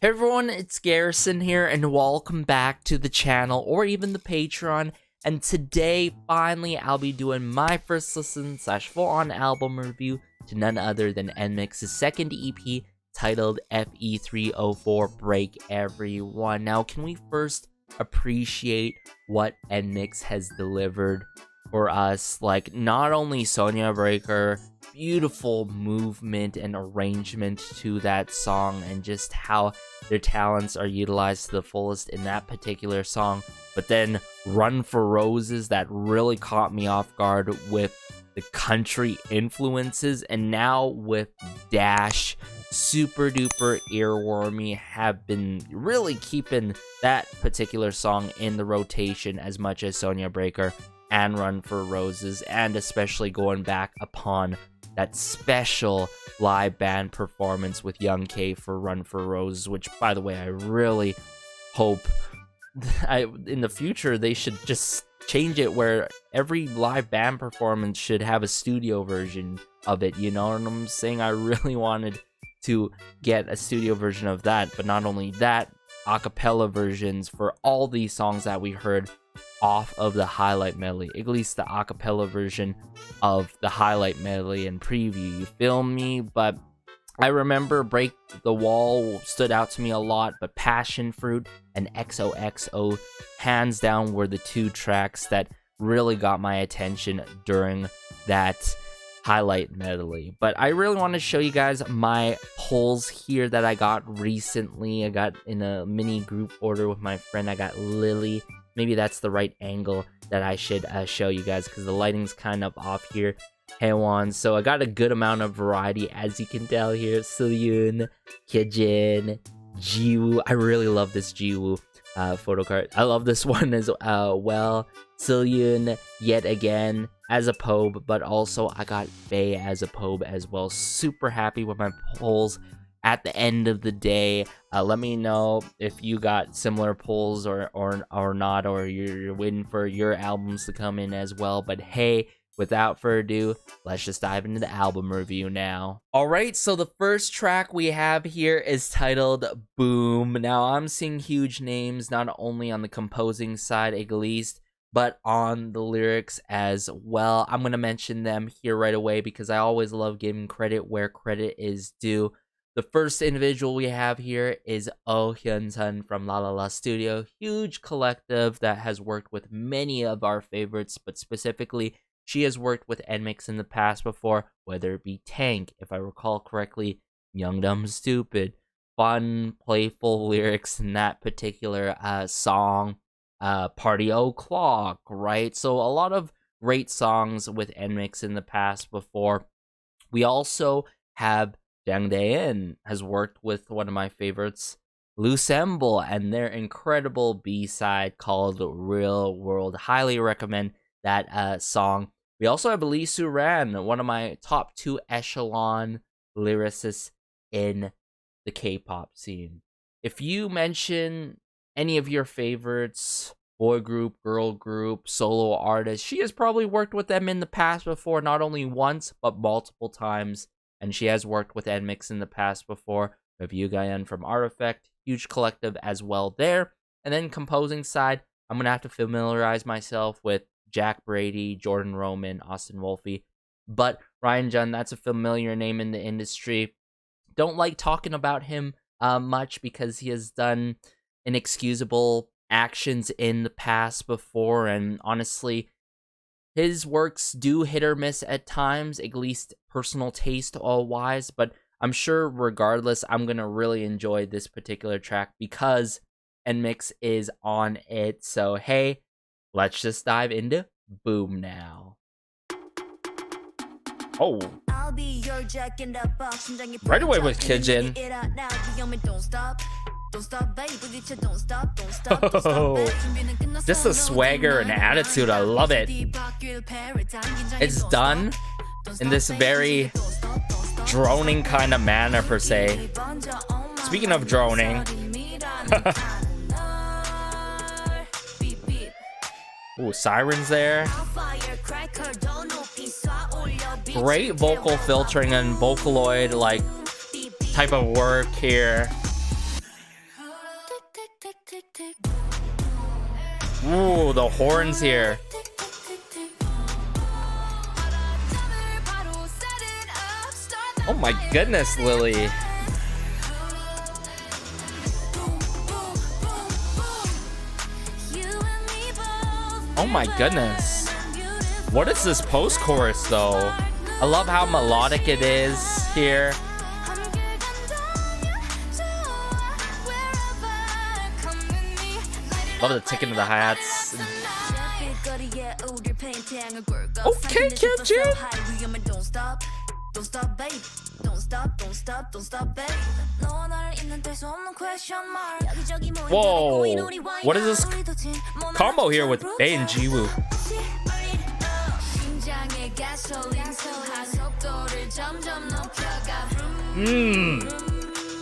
Hey everyone, it's Garrison here, and welcome back to the channel, or even the Patreon. And today, finally, I'll be doing my first listen / full-on album review to none other than NMIXX's second EP, titled Fe304 Break Everyone. Now, can we first appreciate what NMIXX has delivered for us? Like, not only Sonia Breaker, beautiful movement and arrangement to that song, and just how their talents are utilized to the fullest in that particular song. But then Run for Roses, that really caught me off guard with the country influences, and now with Dash, super duper earwormy, have been really keeping that particular song in the rotation as much as Sonia Breaker and Run for Roses, and especially going back upon that special live band performance with Young K for Run for Roses, which, by the way, I really hope in the future they should just change it where every live band performance should have a studio version of it. You know what I'm saying? I really wanted to get a studio version of that, but not only that, acapella versions for all these songs that we heard off of the highlight medley, at least the acapella version of the highlight medley and preview, you feel me? But I remember Break the Wall stood out to me a lot, but Passionfruit and XOXO hands down were the two tracks that really got my attention during that highlight medley. But I really want to show you guys my polls here that I got recently. I got in a mini group order with my friend. I got Lily. Maybe that's the right angle that I should show you guys, because the lighting's kind of off here. Hailey. So I got a good amount of variety, as you can tell here. Suyoon, Hyejin, Jiwoo. I really love this Jiwoo photo card. I love this one as well. Suyoon, yet again, as a Pobe, but also I got Faye as a Pobe as well. Super happy with my polls at the end of the day. Let me know if you got similar polls or not, or you're waiting for your albums to come in as well. But hey, without further ado, let's just dive into the album review now. Alright, so the first track we have here is titled Boom. Now, I'm seeing huge names, not only on the composing side at least, but on the lyrics as well. I'm going to mention them here right away because I always love giving credit where credit is due. The first individual we have here is Oh Hyun-sun from La La La Studio, huge collective that has worked with many of our favorites, but specifically, she has worked with NMIXX in the past before, whether it be Tank, if I recall correctly, Young Dumb Stupid, fun, playful lyrics in that particular song, Party O'Clock, right? So a lot of great songs with NMIXX in the past before. We also have Jang Dae-in has worked with one of my favorites, Lucemble, and their incredible B-side called Real World. Highly recommend that song. We also have Lee Soo-ran, one of my top 2 echelon lyricists in the K-pop scene. If you mention any of your favorites, boy group, girl group, solo artist, she has probably worked with them in the past before, not only once, but multiple times. And she has worked with NMIXX in the past before. We have Yann from Artifact, huge collective as well there. And then composing side, I'm going to have to familiarize myself with Jack Brady, Jordan Roman, Austin Wolfie. But Ryan Jun, that's a familiar name in the industry. Don't like talking about him much because he has done inexcusable actions in the past before. And honestly, his works do hit or miss at times, at least personal taste all-wise, but I'm sure regardless, I'm going to really enjoy this particular track because NMIXX is on it. So hey, let's just dive into Boom now. Oh. Right away with Hyejin. Oh, just the swagger and attitude, I love it. It's done in this very droning kind of manner per se. Speaking of droning, ooh, sirens there. Great vocal filtering and Vocaloid like type of work here. Ooh, the horns here. Oh my goodness, Lily. Oh my goodness. What is this post-chorus though? I love how melodic it is here. Love the ticking of the hi-hats. Okay, kitchen. Don't stop, babe. Don't stop, don't stop, don't stop, babe. Whoa. What is this combo here with Bae and Jiwoo?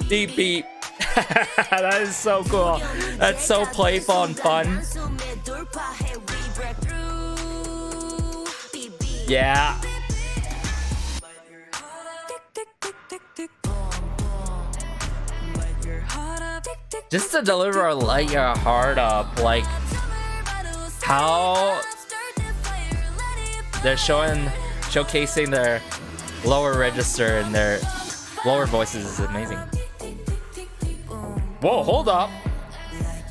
Beep beep. That is so cool. That's so playful and fun. Yeah. Just to deliver a light your heart up, like how they're showcasing their lower register and their lower voices is amazing. Whoa, hold up.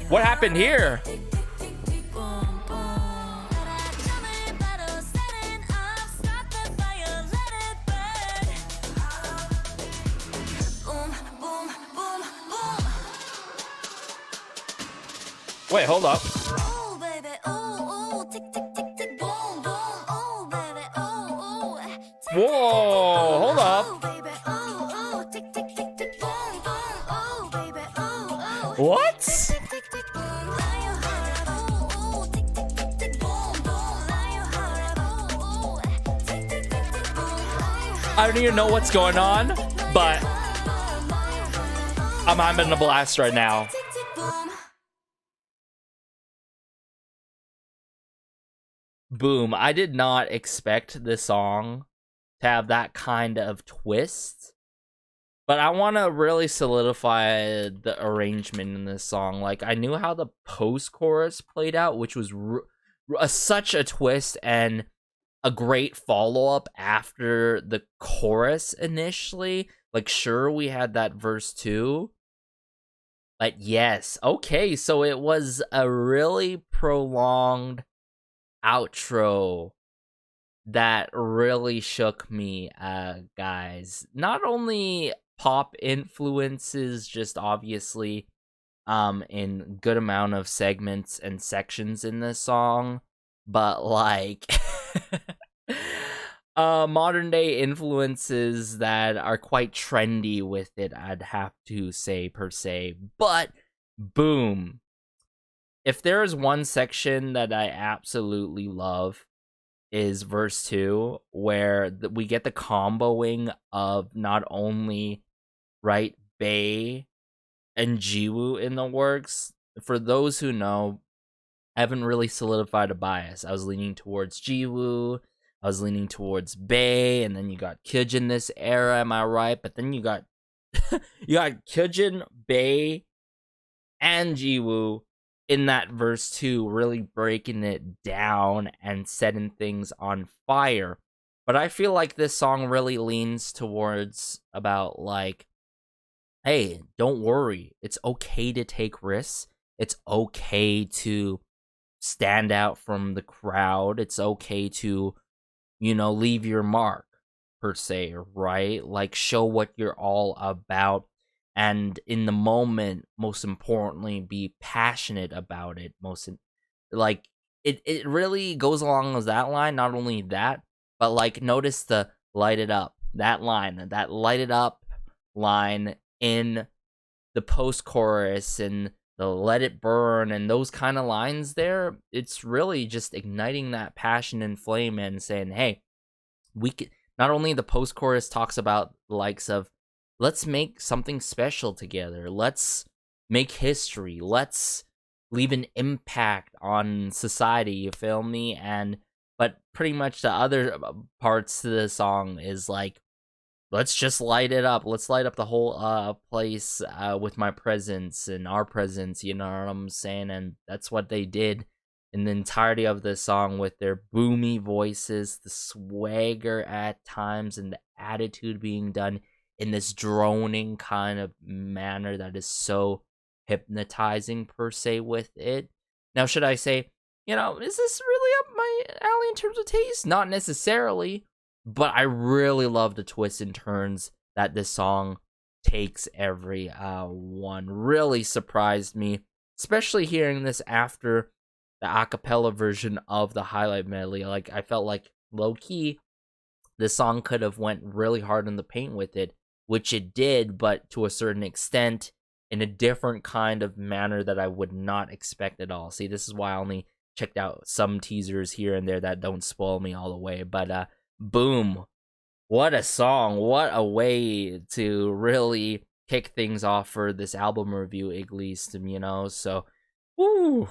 What happened here? Wait, hold up. Whoa, hold up. What? I don't even know what's going on, but I'm having a blast right now. Boom. I did not expect this song to have that kind of twist, but I want to really solidify the arrangement in this song. Like, I knew how the post-chorus played out, which was such a twist and a great follow-up after the chorus initially. Like, sure, we had that verse too, but yes. Okay, so it was a really prolonged outro that really shook me, guys. Not only pop influences, just obviously in good amount of segments and sections in this song, but like modern day influences that are quite trendy with it, I'd have to say, per se. But boom. If there is one section that I absolutely love, is verse 2, where we get the comboing of not only, right, Bae and Jiwoo in the works. For those who know, I haven't really solidified a bias. I was leaning towards Jiwoo, I was leaning towards Bae, and then you got Kyujin this era, am I right? But then you got Kyujin, Bae, and Jiwoo in that verse 2, really breaking it down and setting things on fire. But I feel like this song really leans towards about like, hey, don't worry. It's okay to take risks. It's okay to stand out from the crowd. It's okay to, you know, leave your mark, per se, right? Like, show what you're all about. And in the moment, most importantly, be passionate about it. It really goes along with that line. Not only that, but like, notice the light it up, that line, that light it up line in the post-chorus and the let it burn and those kind of lines there. It's really just igniting that passion and flame and saying, hey, we can. Not only the post-chorus talks about the likes of, let's make something special together. Let's make history. Let's leave an impact on society, you feel me? But pretty much the other parts to the song is like, let's just light it up. Let's light up the whole place with my presence and our presence, you know what I'm saying? And that's what they did in the entirety of the song with their boomy voices, the swagger at times, and the attitude being done in this droning kind of manner that is so hypnotizing per se with it. Now, should I say, is this really up my alley in terms of taste? Not necessarily, but I really love the twists and turns that this song takes every one. Really surprised me, especially hearing this after the acapella version of the highlight medley. Like, I felt like low-key, this song could have went really hard in the paint with it, which it did, but to a certain extent, in a different kind of manner that I would not expect at all. See, this is why I only checked out some teasers here and there that don't spoil me all the way. But boom, what a song, what a way to really kick things off for this album review, at least, so woo.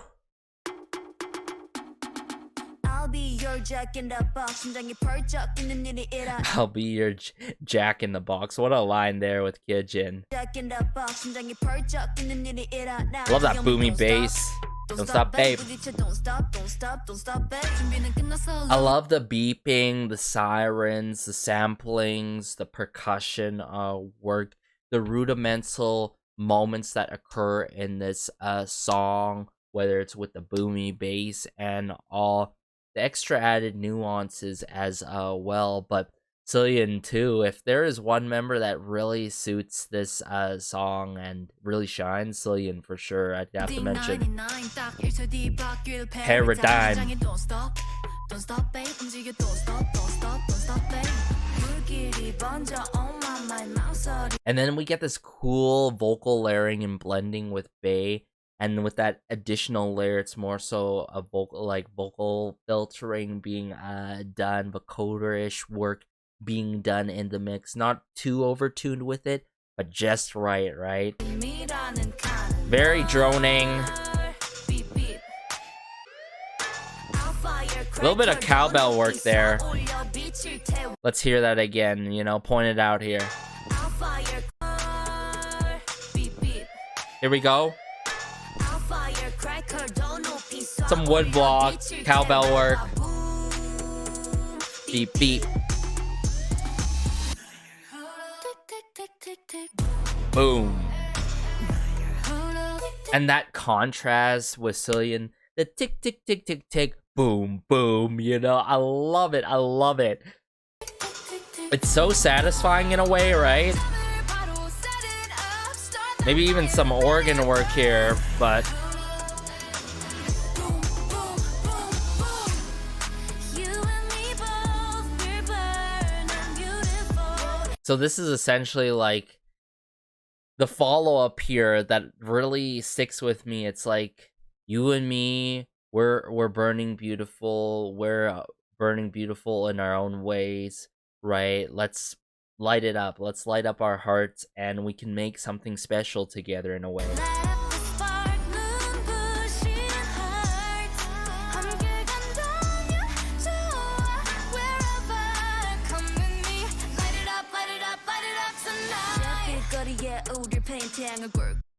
I'll be your jack in the box. 심장이 펄쩍 뛰는 일이 일어. I'll be your jack in the box. What a line there with Kyojin. Jack in the box. 심장이 펄쩍 뛰는 일이 일어. Love that boomy bass. Don't stop, babe. Don't stop, don't stop, don't stop, babe. 준비는 끝났어. I love the beeping, the sirens, the samplings, the percussion work, the rudimental moments that occur in this song, whether it's with the boomy bass and all the extra added nuances as well. But Cillian too, if there is one member that really suits this song and really shines, Cillian for sure. I'd have to mention Paradigm. And then we get this cool vocal layering and blending with Bae. And with that additional layer, it's more so a vocal filtering being done, vocoder-ish work being done in the mix. Not too overtuned with it, but just right? Very droning. A little bit of cowbell work there. Let's hear that again, point it out here. Here we go. Some woodblock, cowbell work. Beep, beep. Boom. And that contrast with Cillian, the tick, tick, tick, tick, tick, boom, boom, I love it, I love it. It's so satisfying in a way, right? Maybe even some organ work here, but so this is essentially like the follow-up here that really sticks with me. It's like, you and me, we're burning beautiful. We're burning beautiful in our own ways, right? Let's light it up. Let's light up our hearts, and we can make something special together in a way.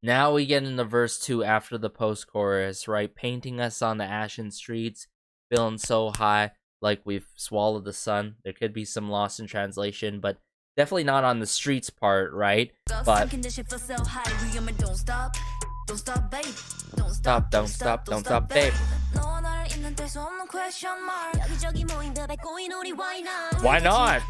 Now we get into verse 2 after the post-chorus, right? Painting us on the ashen streets, feeling so high, like we've swallowed the sun. There could be some loss in translation, but definitely not on the streets part, right? But don't stop, don't stop, don't stop, babe. Why not?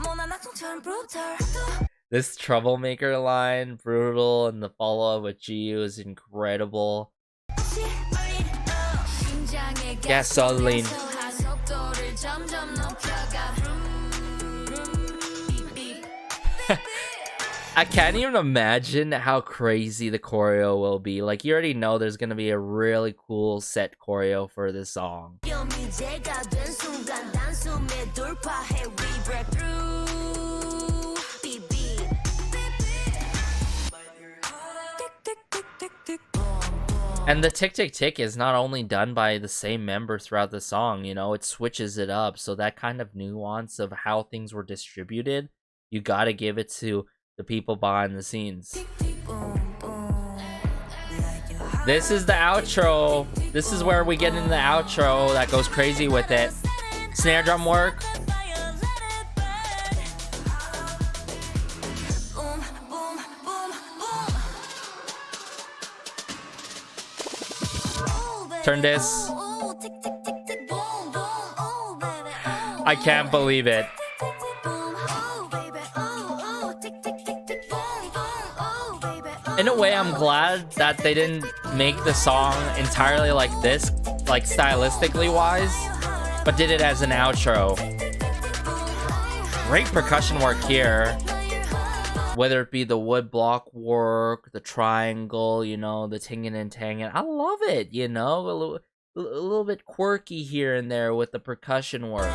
This troublemaker line, brutal, and the follow-up with Jiu is incredible. Gasoline. I can't even imagine how crazy the choreo will be. Like, you already know there's gonna be a really cool set choreo for this song. And the tick tick tick is not only done by the same member throughout the song, it switches it up. So that kind of nuance of how things were distributed, you gotta give it to the people behind the scenes. This is the outro. This is where we get into the outro that goes crazy with it. Snare drum work. Turn this. I can't believe it. In a way, I'm glad that they didn't make the song entirely like this, like stylistically wise, but did it as an outro. Great percussion work here. Whether it be the wood block work, the triangle, you know, the tingin' and tangin'. I love it, you know? A little bit quirky here and there with the percussion work.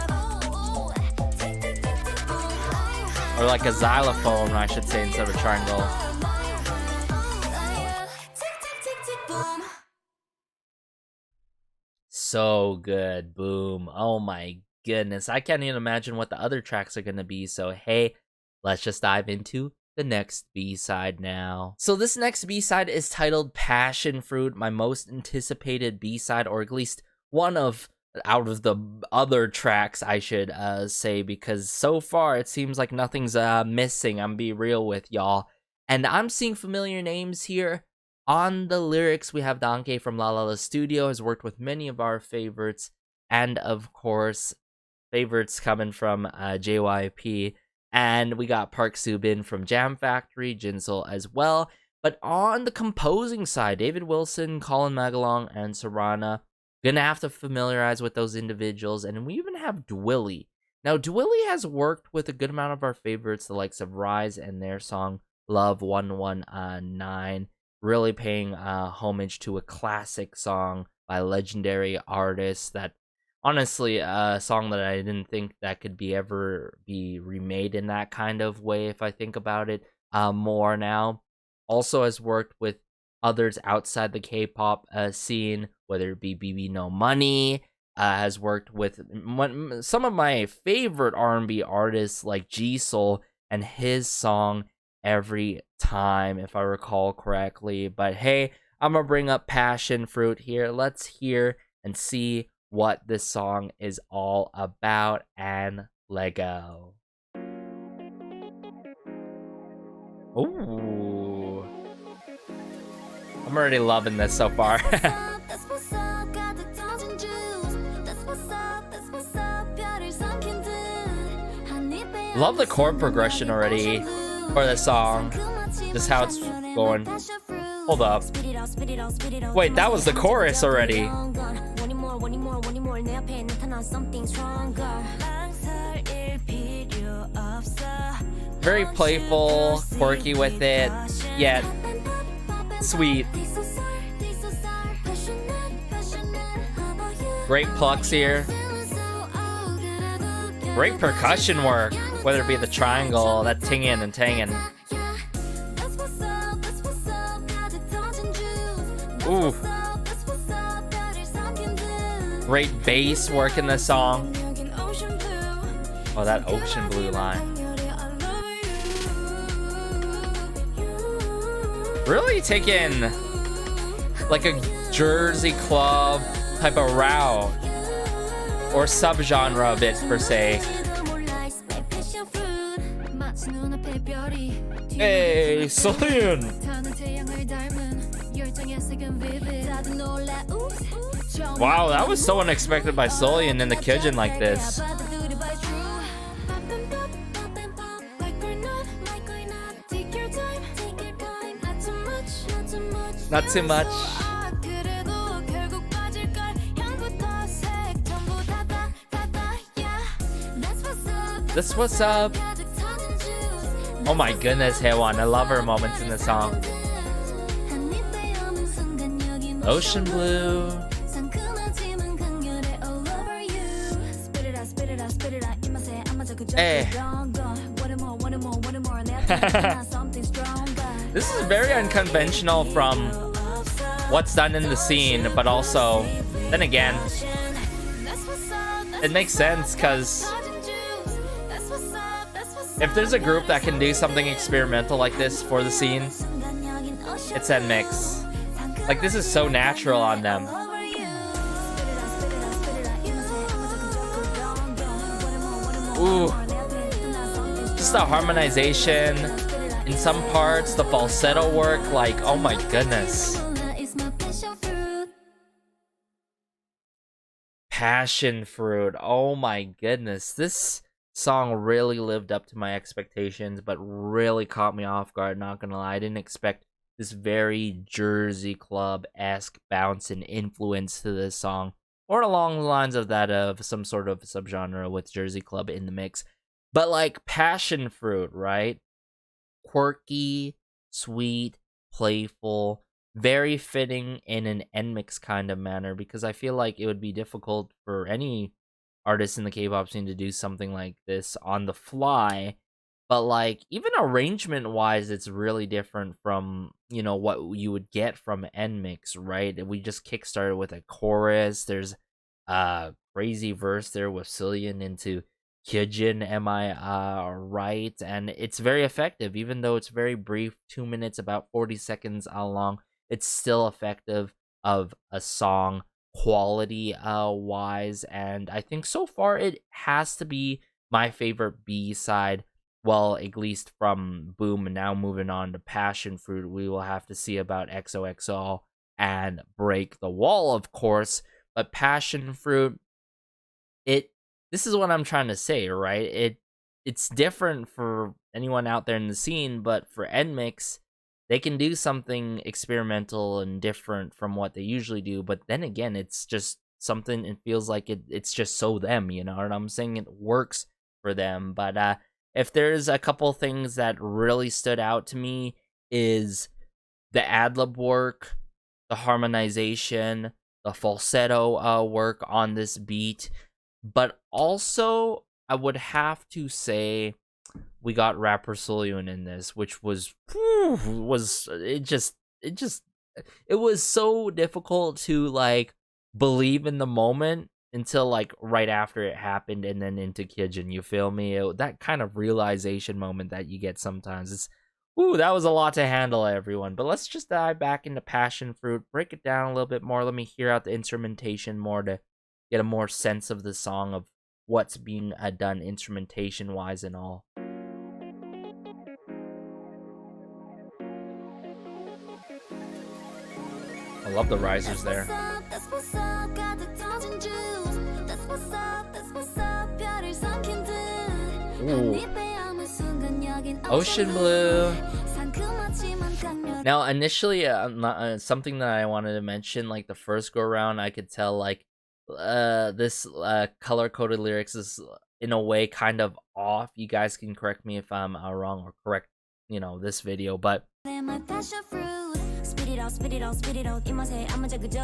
Or like a xylophone, I should say, instead of a triangle. So good. Boom. Oh my goodness. I can't even imagine what the other tracks are going to be. So, hey, let's just dive into the next B-side now. So this next B-side is titled Passionfruit, my most anticipated B-side, or at least one of out of the other tracks, I should say, because so far it seems like nothing's missing. I'm be real with y'all. And I'm seeing familiar names here. On the lyrics, we have Donkey from La La La Studio, has worked with many of our favorites, and of course, favorites coming from JYP. And we got Park Soo-bin from Jam Factory, Jinsol as well. But on the composing side, David Wilson, Colin Magalong, and Sarana. Gonna have to familiarize with those individuals. And we even have Dwilly. Now, Dwilly has worked with a good amount of our favorites, the likes of Rise and their song Love 119. Really paying homage to a classic song by legendary artists that... Honestly, a song that I didn't think that could ever be remade in that kind of way, if I think about it more now. Also has worked with others outside the K-pop scene, whether it be BB No Money, has worked with some of my favorite R&B artists like G-Soul and his song Every Time, if I recall correctly. But hey, I'm going to bring up Passionfruit here. Let's hear and see what this song is all about, and Lego. Ooh. I'm already loving this so far. Love the chord progression already for this song. Just how it's going. Hold up. Wait, that was the chorus already. Very playful, quirky with it, yet sweet. Great plucks here. Great percussion work, whether it be the triangle, that tingin' and tangin'. Ooh. Great bass work in this song. Oh, that ocean blue line. Really taking like a Jersey club type of route or subgenre of it per se. Hey, Celine! Wow, that was so unexpected by Solian in the kitchen like this. Not too much. This what's up. Oh my goodness, Haewon. I love her moments in the song. Ocean blue. Hey. This is very unconventional from what's done in the scene, but also, then again, it makes sense because if there's a group that can do something experimental like this for the scene, it's NMIXX. Like, this is so natural on them. Ooh. Just the harmonization. In some parts, the falsetto work, like, oh my goodness. Passionfruit, oh my goodness. This song really lived up to my expectations, but really caught me off guard, not gonna lie. I didn't expect this very Jersey Club-esque bounce and influence to this song, or along the lines of that of some sort of subgenre with Jersey Club in the mix. But like Passionfruit, right? Quirky, sweet, playful, very fitting in an NMIXX kind of manner, because I feel like it would be difficult for any artist in the K-pop scene to do something like this on the fly. But like, even arrangement wise, it's really different from, you know, what you would get from NMIXX, right? We just kickstarted with a chorus. There's a crazy verse there with Cillian into Kyujin, am I right? And it's very effective, even though it's very brief, 2 minutes, about 40 seconds long. It's still effective of a song quality wise, and I think so far it has to be my favorite B-side. Well, at least from Boom. And now moving on to Passionfruit, we will have to see about XOXO and Break the Wall, of course. But Passionfruit, this is what I'm trying to say, right? It's different for anyone out there in the scene, but for NMIXX, they can do something experimental and different from what they usually do. But then again, it's just something, it feels like it's just so them, you know what I'm saying? It works for them. But if there's a couple things that really stood out to me, is the ad-lib work, the harmonization, the falsetto work on this beat. But also, I would have to say we got rapper Cillian in this, which was so difficult to like believe in the moment until like right after it happened, and then into Kyujin, you feel me? That kind of realization moment that you get sometimes, that was a lot to handle, everyone. But let's just dive back into Passionfruit, break it down a little bit more. Let me hear out the instrumentation more to get a more sense of the song, of what's being done instrumentation wise and all. I love the risers there. Ooh. Ocean Blue. Now, initially, something that I wanted to mention, like the first go around, I could tell like this color-coded lyrics is in a way kind of off. You guys can correct me if I'm wrong, or correct, you know, this video, but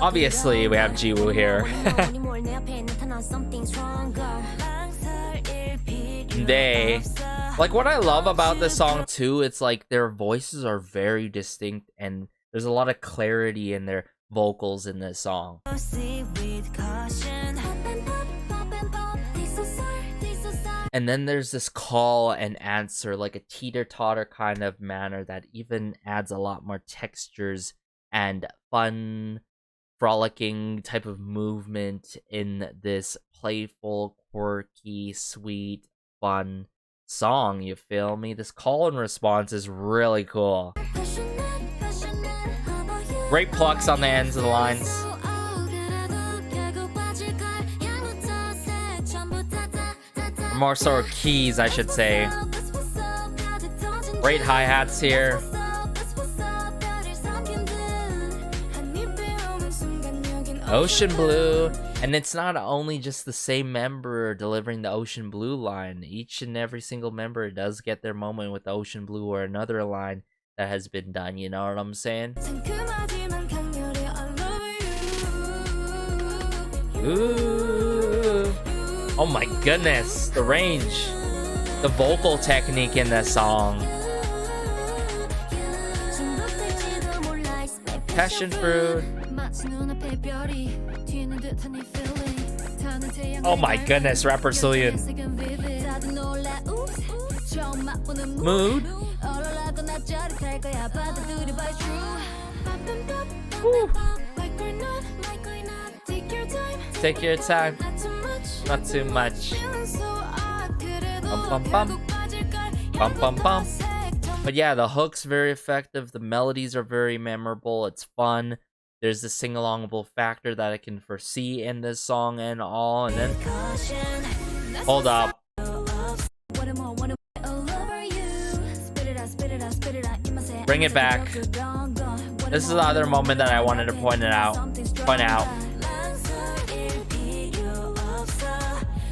obviously we have Jiwoo here. They, like, what I love about this song too, it's like their voices are very distinct and there's a lot of clarity in their vocals in this song. And then there's this call and answer, like a teeter-totter kind of manner that even adds a lot more textures and fun, frolicking type of movement in this playful, quirky, sweet, fun song, you feel me? This call and response is really cool. Great plucks on the ends of the lines. More sort of keys, I should say. Great hi-hats here. Ocean Blue. And it's not only just the same member delivering the Ocean Blue line. Each and every single member does get their moment with the Ocean Blue or another line that has been done, you know what I'm saying? Ooh. Oh my goodness, the range, the vocal technique in this song. Passionfruit. Oh my goodness, rapper Cillian. Mood. Woo. Take your time, not too much. Bum bum bum. Bum bum bum. But yeah, the hook's very effective. The melodies are very memorable. It's fun. There's the sing-alongable factor that I can foresee in this song and all. And then, hold up. Bring it back. This is the other moment that I wanted to point out.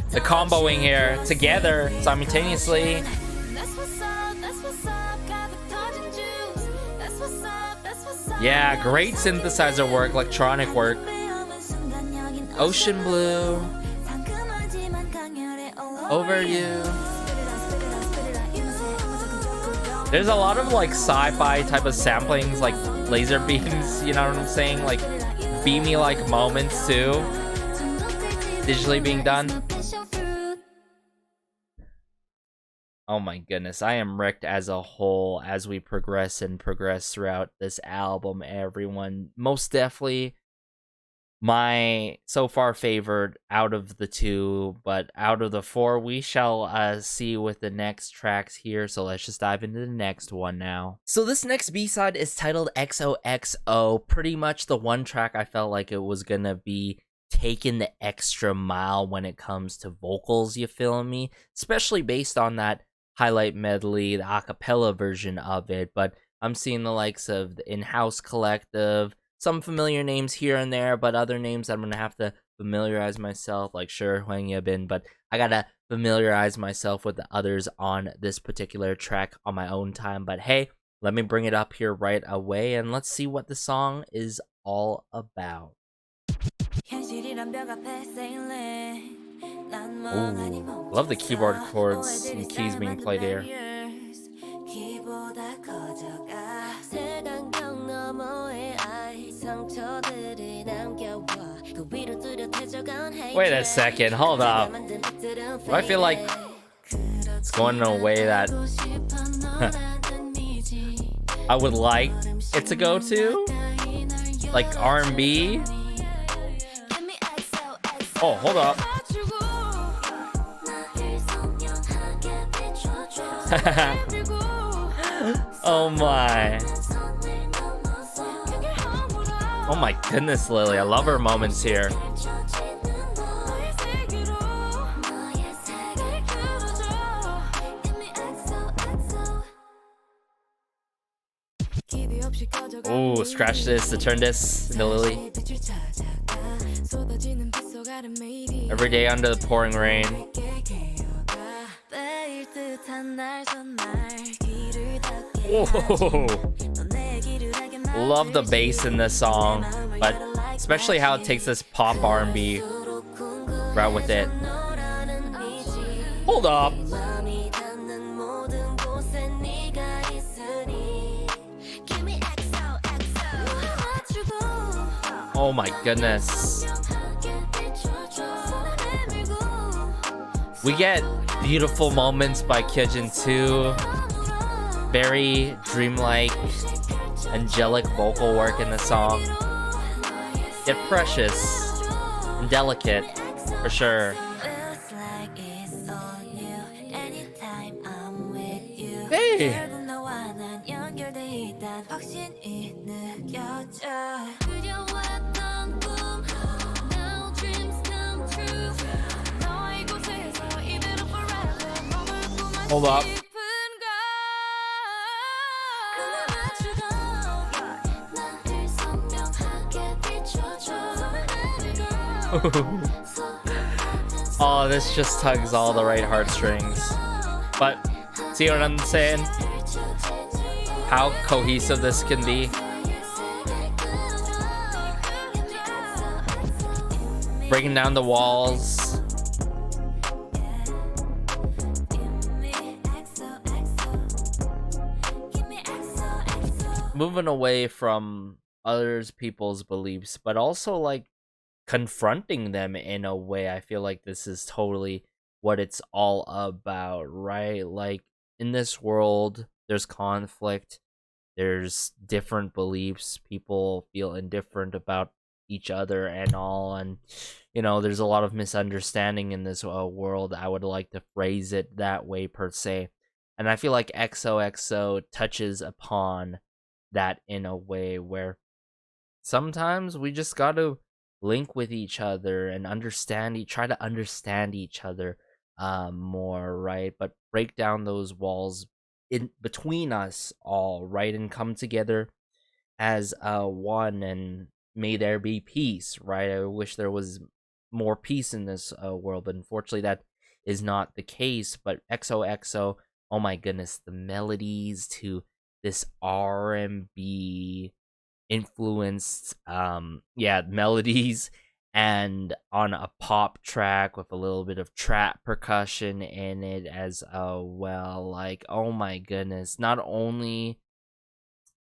The comboing here together simultaneously. Yeah, great synthesizer work, electronic work. Ocean Blue. Over You. There's a lot of like sci-fi type of samplings, like laser beams, you know what I'm saying? Like beamy like moments too. Digitally being done. Oh my goodness, I am wrecked as a whole as we progress throughout this album, everyone. Most definitely my so far favorite out of the two, but out of the four, we shall see with the next tracks here. So let's just dive into the next one now. So this next B-side is titled XOXO. Pretty much the one track I felt like it was gonna be taking the extra mile when it comes to vocals, you feel me? Especially based on that highlight medley, the acapella version of it. But I'm seeing the likes of the In-House Collective, some familiar names here and there, but other names I'm gonna have to familiarize myself, like sure, Hwang Yabin, but I gotta familiarize myself with the others on this particular track on my own time. But hey, let me bring it up here right away and let's see what the song is all about. Ooh, love the keyboard chords and keys being played here. Wait a second, hold up. Do I feel like it's going in a way that I would like it to go to? Like R&B? Oh, hold up. Oh my. Oh my goodness, Lily. I love her moments here. Ooh, scratch this to turn this into Lily. Every day under the pouring rain. Whoa. Love the bass in this song, but especially how it takes this pop R&B route with it. Hold up. Oh my goodness. We get beautiful moments by Kyojin too. Very dreamlike, angelic vocal work in the song. Yet precious and delicate, for sure. Hey! Hold up. Oh, this just tugs all the right heartstrings. But, see what I'm saying? How cohesive this can be. Breaking down the walls. Moving away from others people's beliefs, but also like confronting them in a way. I feel like this is totally what it's all about, right? Like in this world there's conflict, there's different beliefs, people feel indifferent about each other and all, and there's a lot of misunderstanding in this world. I would like to phrase it that way per se, and I feel like XOXO touches upon that in a way where sometimes we just gotta link with each other and try to understand each other more, right? But break down those walls in between us all, right? And come together as one, and may there be peace, right? I wish there was more peace in this world, but unfortunately that is not the case. But XOXO, oh my goodness, the melodies to this R&B influenced melodies, and on a pop track with a little bit of trap percussion in it as well. Like, oh my goodness, not only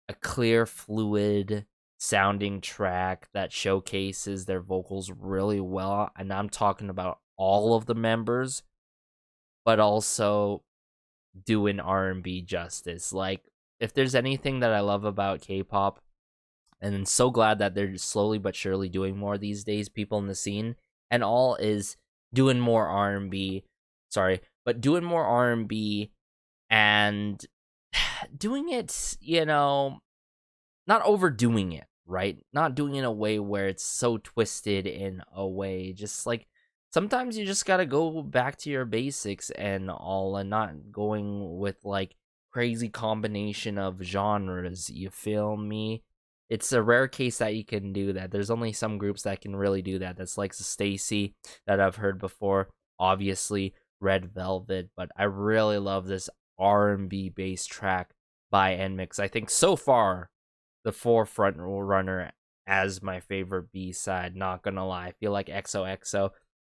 a clear, fluid sounding track that showcases their vocals really well, and I'm talking about all of the members, but also doing R&B justice. Like, if there's anything that I love about K-pop, and I'm so glad that they're slowly but surely doing more these days, people in the scene and all, is doing more R&B. Doing more R&B and doing it, not overdoing it, right? Not doing it in a way where it's so twisted in a way. Just like sometimes you just gotta go back to your basics and all, and not going with like crazy combination of genres. You feel me? It's a rare case that you can do that. There's only some groups that can really do that. That's like Stacy that I've heard before. Obviously, Red Velvet, but I really love this R&B based track by NMIXX. I think so far the forefront runner as my favorite B-side. Not gonna lie, I feel like XOXO,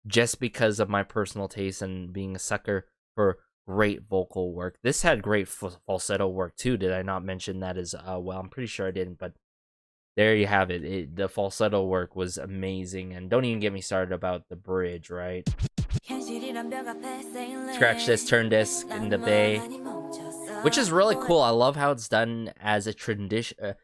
just because of my personal taste and being a sucker for great vocal work. This had great falsetto work too. Did I not mention that as well? I'm pretty sure I didn't, but there you have it. The falsetto work was amazing, and don't even get me started about the bridge, right? Scratch this, turn this in the bay, which is really cool. I love how it's done as a transitioner,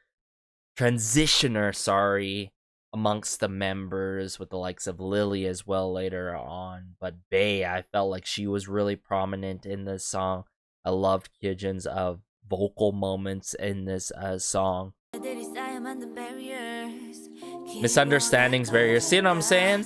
amongst the members, with the likes of Lily as well later on. But Bae, I felt like she was really prominent in this song. I loved Kyujin's vocal moments in this song. Misunderstandings, barriers. See what I'm saying?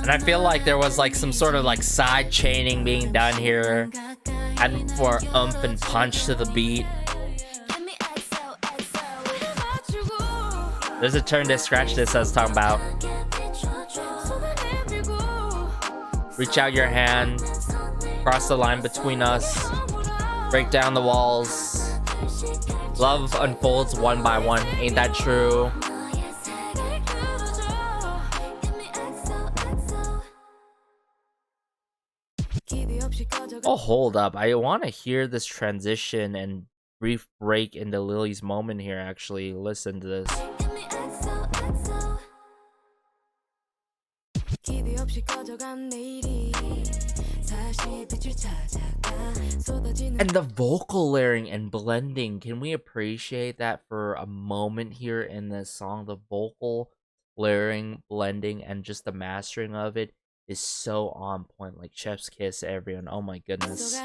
And I feel like there was like some sort of like side chaining being done here, adding for oomph and punch to the beat. There's a turn this, scratch this I was talking about. Reach out your hand, cross the line between us, break down the walls. Love unfolds one by one, ain't that true? Oh, hold up. I want to hear this transition and brief break into Lily's moment here, actually. Listen to this. And the vocal layering and blending, can we appreciate that for a moment here in this song? The vocal layering, blending, and just the mastering of it is so on point. Like chef's kiss, everyone. Oh my goodness.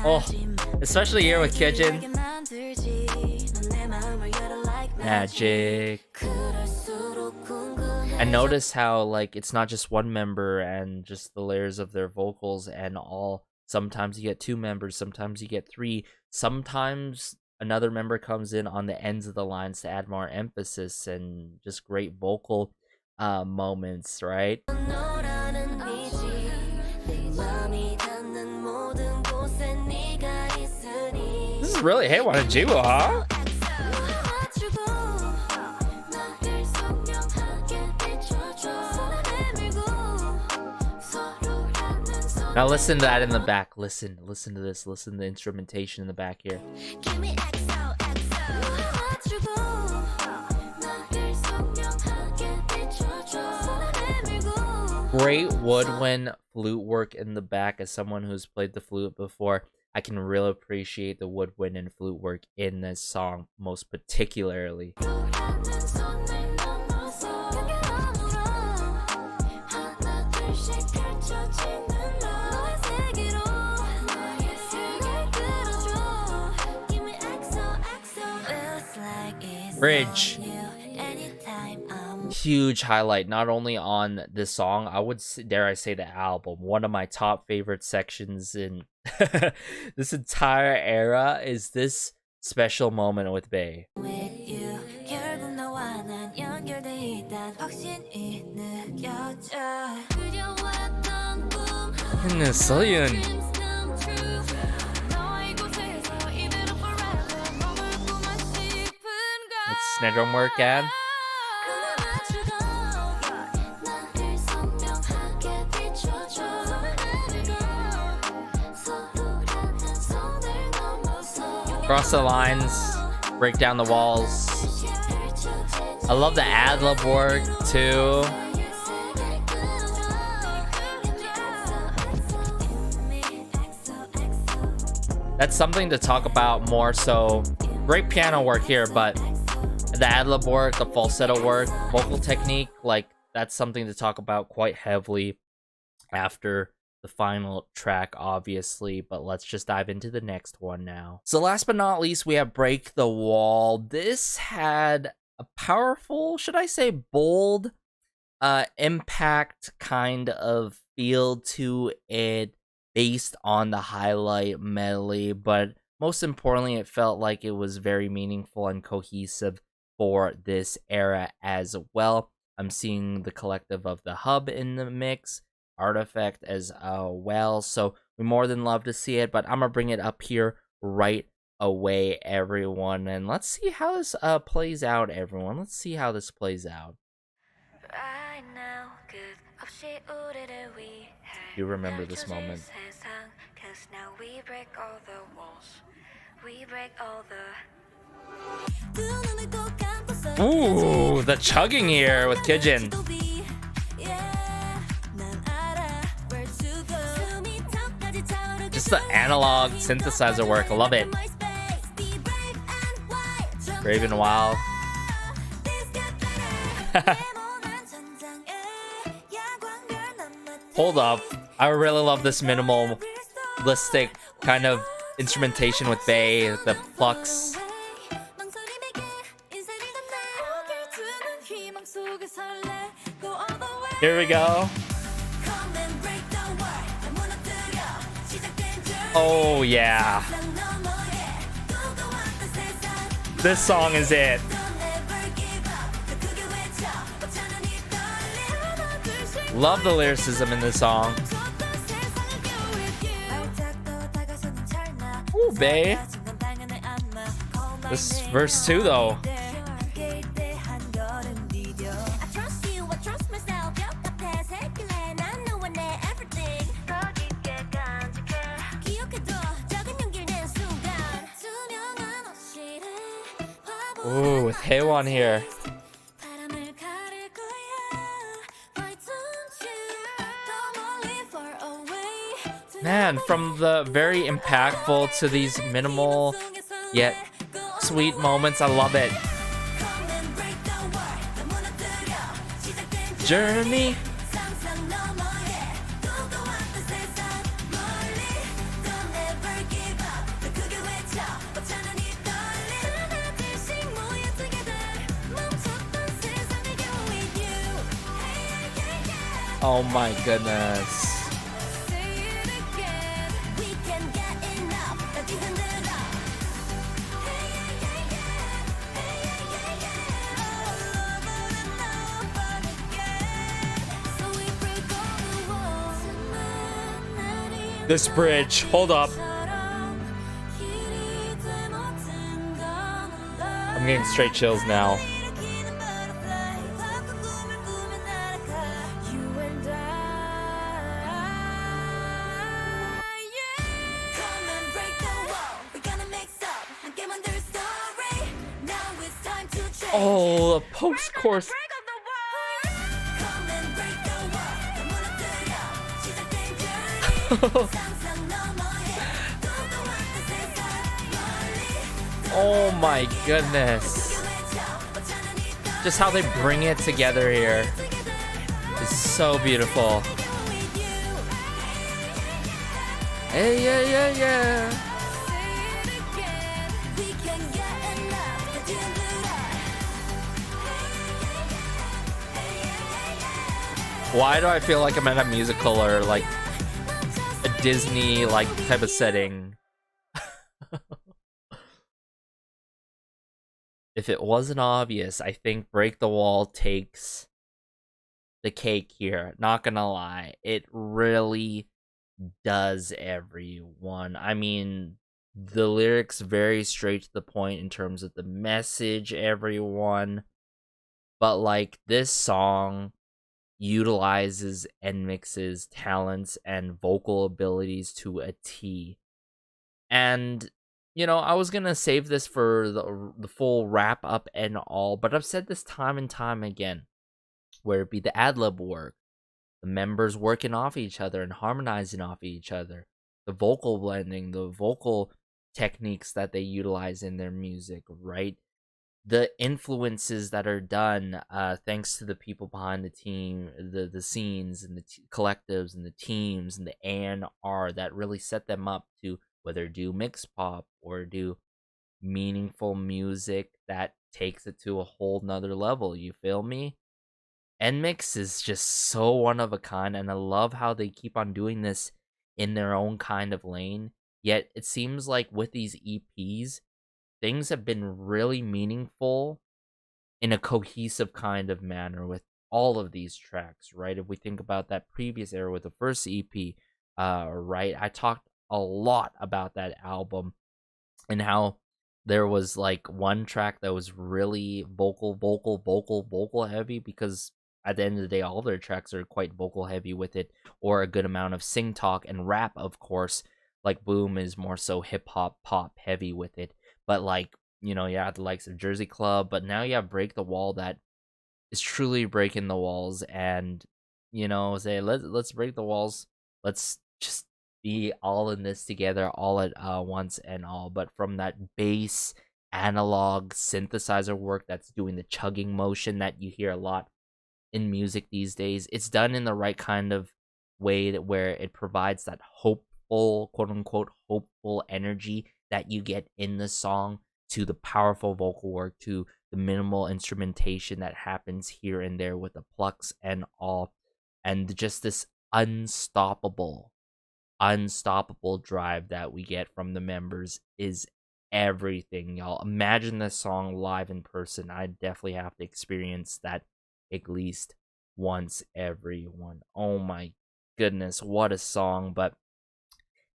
Oh, especially here with Kyujin. Magic. And notice how like it's not just one member and just the layers of their vocals and all. Sometimes you get two members, sometimes you get three, sometimes another member comes in on the ends of the lines to add more emphasis and just great vocal moments, right? This is really Hey Wanna Jiwoo, huh? Now listen to that in the back. Listen to this. Listen to the instrumentation in the back here. Great woodwind flute work in the back. As someone who's played the flute before, I can really appreciate the woodwind and flute work in this song, most particularly. Bridge. Huge highlight, not only on this song, I would dare I say the album. One of my top favorite sections in this entire era is this special moment with Bae. Let's snare drum work again. Cross the lines, break down the walls. I love the ad-lib work too. That's something to talk about more so. Great piano work here, but the ad-lib work, the falsetto work, vocal technique, like that's something to talk about quite heavily after the final track, obviously, but let's just dive into the next one now. So last but not least, we have Break the Wall. This had a powerful, should I say bold, impact kind of feel to it based on the highlight medley, but most importantly, it felt like it was very meaningful and cohesive for this era as well. I'm seeing the collective of the Hub in the mix, Artifact as well, so we more than love to see it, but I'm gonna bring it up here right away, everyone, and let's see how this plays out, everyone. Let's see how this plays out. You remember this moment. Ooh, the chugging here with Kijin. Just the analog synthesizer work, I love it. Brave and Wild. Hold up, I really love this minimalistic kind of instrumentation with Bae, the plucks. Here we go. Oh yeah. This song is it. Love the lyricism in this song. Ooh, Bae. This verse 2 though. Ooh, with Hailey here. Man, from the very impactful to these minimal yet sweet moments, I love it. Journey. Oh my goodness. This bridge, hold up. I'm getting straight chills now. Oh, the post chorus. Oh my goodness. Just how they bring it together here is so beautiful. Hey, yeah, yeah, yeah. Why do I feel like I'm at a musical or like a Disney like type of setting? If it wasn't obvious, I think Break the Wall takes the cake here. Not gonna lie, it really does, everyone. I mean, the lyrics very straight to the point in terms of the message, everyone. But like this song utilizes NMIXX's talents and vocal abilities to a T. And you know, I was gonna save this for the full wrap up and all, but I've said this time and time again, where it be the ad-lib work, the members working off each other and harmonizing off each other, the vocal blending, the vocal techniques that they utilize in their music, right? The influences that are done thanks to the people behind the team, the scenes and the collectives and the teams and the A&R that really set them up to whether do mix pop or do meaningful music that takes it to a whole nother level. You feel me? NMIXX is just so one of a kind, and I love how they keep on doing this in their own kind of lane. Yet it seems like with these EPs, things have been really meaningful in a cohesive kind of manner with all of these tracks, right? If we think about that previous era with the first EP, right? I talked a lot about that album and how there was like one track that was really vocal heavy, because at the end of the day, all their tracks are quite vocal heavy with it, or a good amount of sing talk and rap, of course. Like Boom is more so hip hop pop heavy with it. But like, you know, you have the likes of Jersey Club, but now you have Break the Wall that is truly breaking the walls, and you know, say let's break the walls. Let's just be all in this together, all at once and all. But from that bass analog synthesizer work that's doing the chugging motion that you hear a lot in music these days, it's done in the right kind of way that where it provides that hopeful, quote unquote, hopeful energy that you get in the song, to the powerful vocal work, to the minimal instrumentation that happens here and there with the plucks and all, and just this unstoppable drive that we get from the members is everything, y'all. Imagine this song live in person. I definitely have to experience that at least once, everyone. Oh my goodness, what a song. But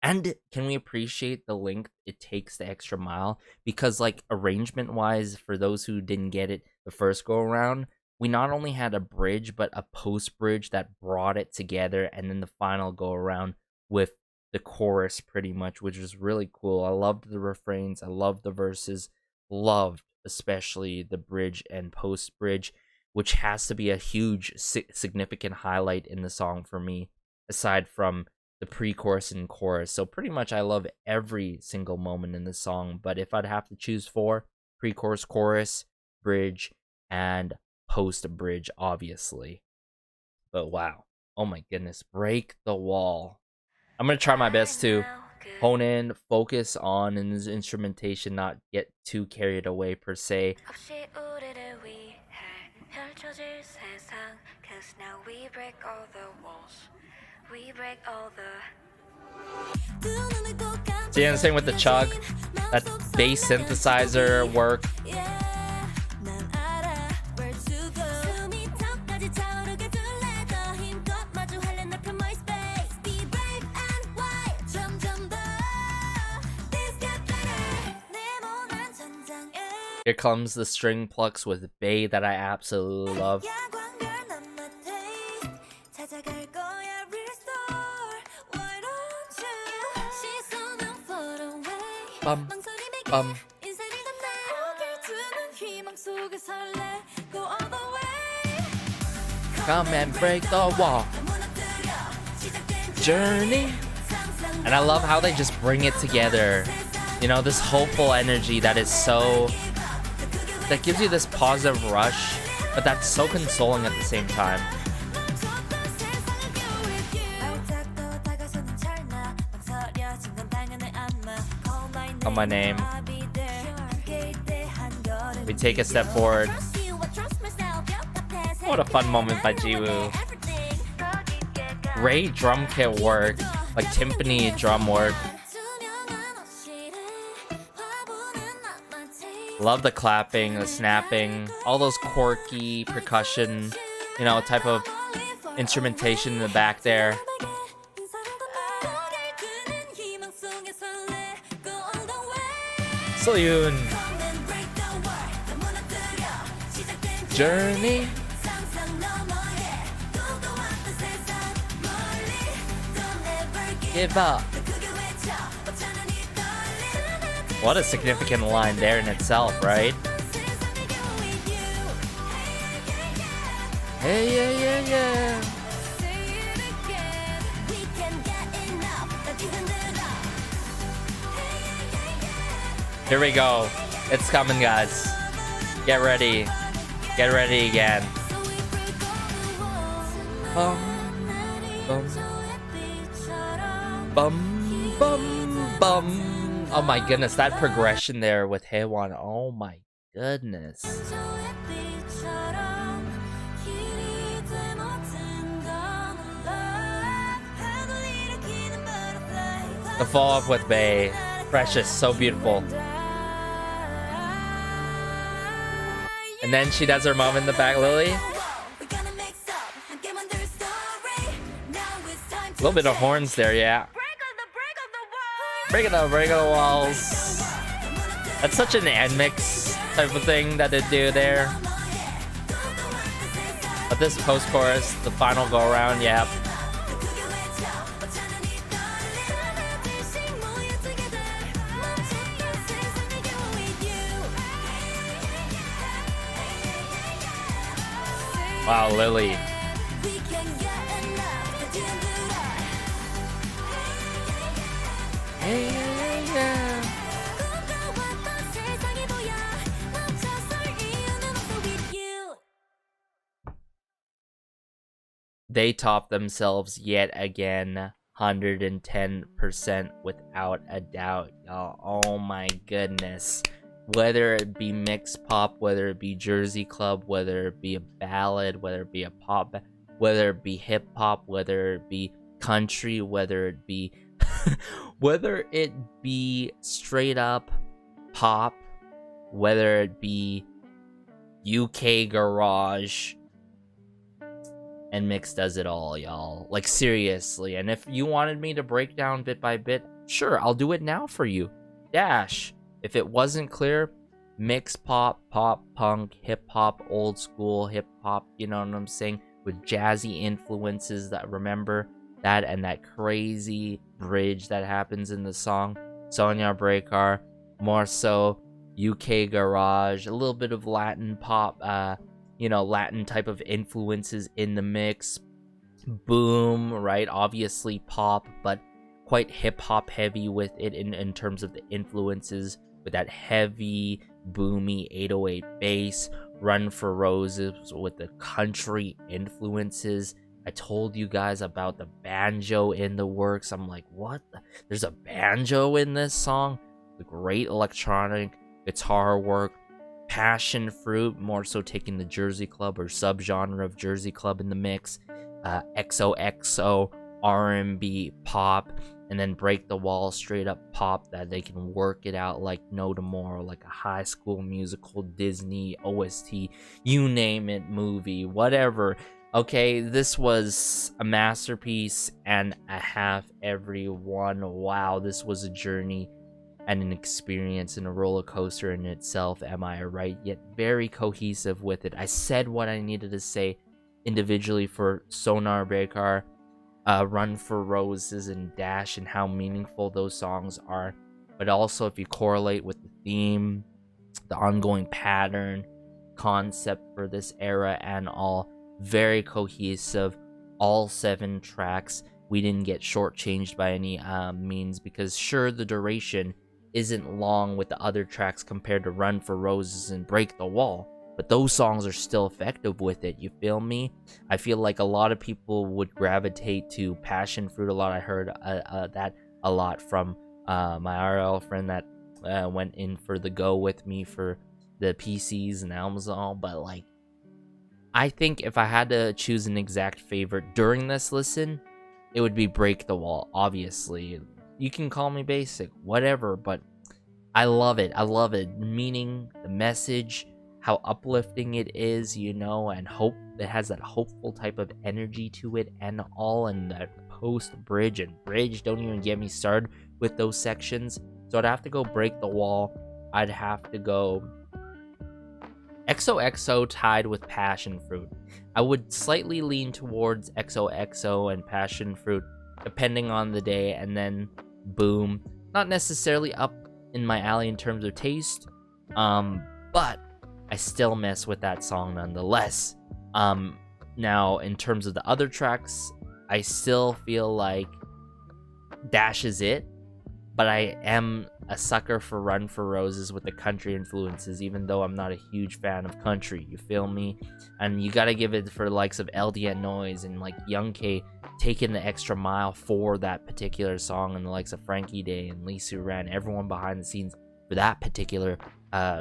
and can we appreciate the length it takes the extra mile? Because like arrangement wise, for those who didn't get it the first go around, we not only had a bridge but a post bridge that brought it together, and then the final go around with the chorus pretty much, which was really cool. I loved the refrains, I loved the verses, loved especially the bridge and post bridge, which has to be a huge significant highlight in the song for me, aside from the pre-chorus and chorus. So pretty much I love every single moment in the song, but if I'd have to choose four: pre-chorus, chorus, bridge, and post-bridge, obviously. But wow, oh my goodness, Break the Wall. I'm gonna try my best to hone in, focus on in this instrumentation, not get too carried away per se. 없이 우리를 위해 펼쳐질 세상. 'Cause now we break all the walls. We break all the. See, and same with the chug, that bass synthesizer work. Here comes the string plucks with Bay that I absolutely love. Bum, bum. Come and break the wall. Journey. And I love how they just bring it together. You know, this hopeful energy that is so... that gives you this positive rush, but that's so consoling at the same time. Oh, my name. We take a step forward. What a fun moment by Jiwoo. Great drum kit work, like timpani drum work. Love the clapping, the snapping, all those quirky percussion, you know, type of instrumentation in the back there. Soyun. Journey. Give up. What a significant line there in itself, right? Hey, yeah, yeah, yeah. Here we go. It's coming, guys. Get ready. Get ready again. Bum, bum, bum, bum, bum. Oh my goodness, that progression there with Haewon. Oh my goodness. The follow-up with Bae. Precious, so beautiful. And then she does her mom in the back, Lily. A little bit of horns there, yeah. Break the walls. That's such an NMIXX type of thing that they do there. But this post-chorus, the final go-around, yeah. Wow, Lily. They top themselves yet again, 110% without a doubt, y'all. Oh my goodness. Whether it be mixed pop, whether it be Jersey Club, whether it be a ballad, whether it be a pop, whether it be hip hop, whether it be country, whether it be whether it be straight up pop, whether it be UK garage, NMIXX does it all, y'all. Like, seriously. And if you wanted me to break down bit by bit, sure, I'll do it now for you. Dash. If it wasn't clear, mix pop, pop, punk, hip hop, old school hip hop, you know what I'm saying? With jazzy influences that remember that, and that crazy bridge that happens in the song. Sonia Breakar, more so UK garage, a little bit of Latin pop, you know, Latin type of influences in the mix. Boom, right? Obviously pop, but quite hip hop heavy with it in terms of the influences, with that heavy, boomy 808 bass. Run for Roses with the country influences. I told you guys about the banjo in the works. I'm like, what? There's a banjo in this song? The great electronic guitar work. Passionfruit, more so taking the Jersey Club or subgenre of Jersey Club in the mix. XOXO, R&B pop, and then Break the Wall, straight up pop that they can work it out like no tomorrow, like a High School Musical, Disney, OST, you name it, movie, whatever. Okay, this was a masterpiece and a half, everyone. Wow, this was a journey and an experience and a roller coaster in itself, am I right? Yet very cohesive with it. I said what I needed to say individually for Sonar Breakar, Run for Roses, and Dash, and how meaningful those songs are. But also if you correlate with the theme, the ongoing pattern, concept for this era and all. Very cohesive, all 7 tracks. We didn't get shortchanged by any means, because sure, the duration isn't long with the other tracks compared to Run for Roses and Break the Wall, but those songs are still effective with it, you feel me? I feel like a lot of people would gravitate to Passionfruit a lot. I heard that a lot from my RL friend that went in for the go with me for the PCs and albums and all, but like, I think if I had to choose an exact favorite during this listen, it would be Break the Wall, obviously. You can call me basic, whatever, but I love it. I love it. Meaning, the message, how uplifting it is, you know, and hope. It has that hopeful type of energy to it and all, and that post-bridge and bridge. Don't even get me started with those sections. So I'd have to go Break the Wall. I'd have to go XOXO tied with Passionfruit. I would slightly lean towards XOXO and Passionfruit depending on the day, and then boom. Not necessarily up in my alley in terms of taste, but I still mess with that song nonetheless. Now, in terms of the other tracks, I still feel like Dash is it, but I am a sucker for Run for Roses with the country influences, even though I'm not a huge fan of country, you feel me? And you gotta give it for the likes of LDN Noise and like Young K taking the extra mile for that particular song, and the likes of Frankie Day and Lisa Ran, everyone behind the scenes for that particular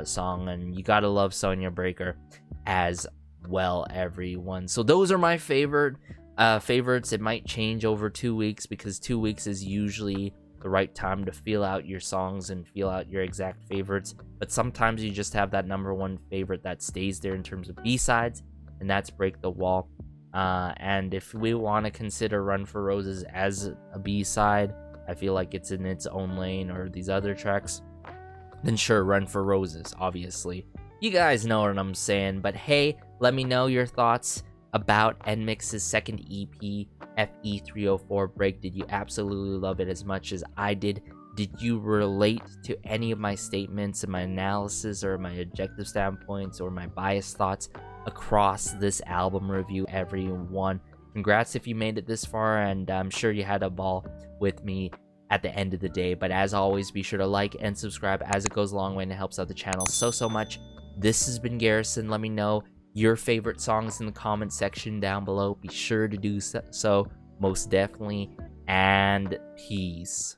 song. And you gotta love Sonia Breaker as well, everyone. So those are my favorites. It might change over 2 weeks, because 2 weeks is usually the right time to feel out your songs and feel out your exact favorites, but sometimes you just have that number one favorite that stays there in terms of B-sides, and that's Break the Wall. And if we want to consider Run for Roses as a B-side, I feel like it's in its own lane, or these other tracks, then sure, Run for Roses, obviously. You guys know what I'm saying, but hey, let me know your thoughts about NMIXX's second EP, Fe304 Break. Did you absolutely love it as much as I did? Did you relate to any of my statements and my analysis, or my objective standpoints, or my biased thoughts across this album review, everyone? Congrats if you made it this far, and I'm sure you had a ball with me at the end of the day. But as always, be sure to like and subscribe, as it goes a long way and it helps out the channel so much. This has been Garrison. Let me know your favorite songs in the comment section down below. Be sure to do so, most definitely, and peace.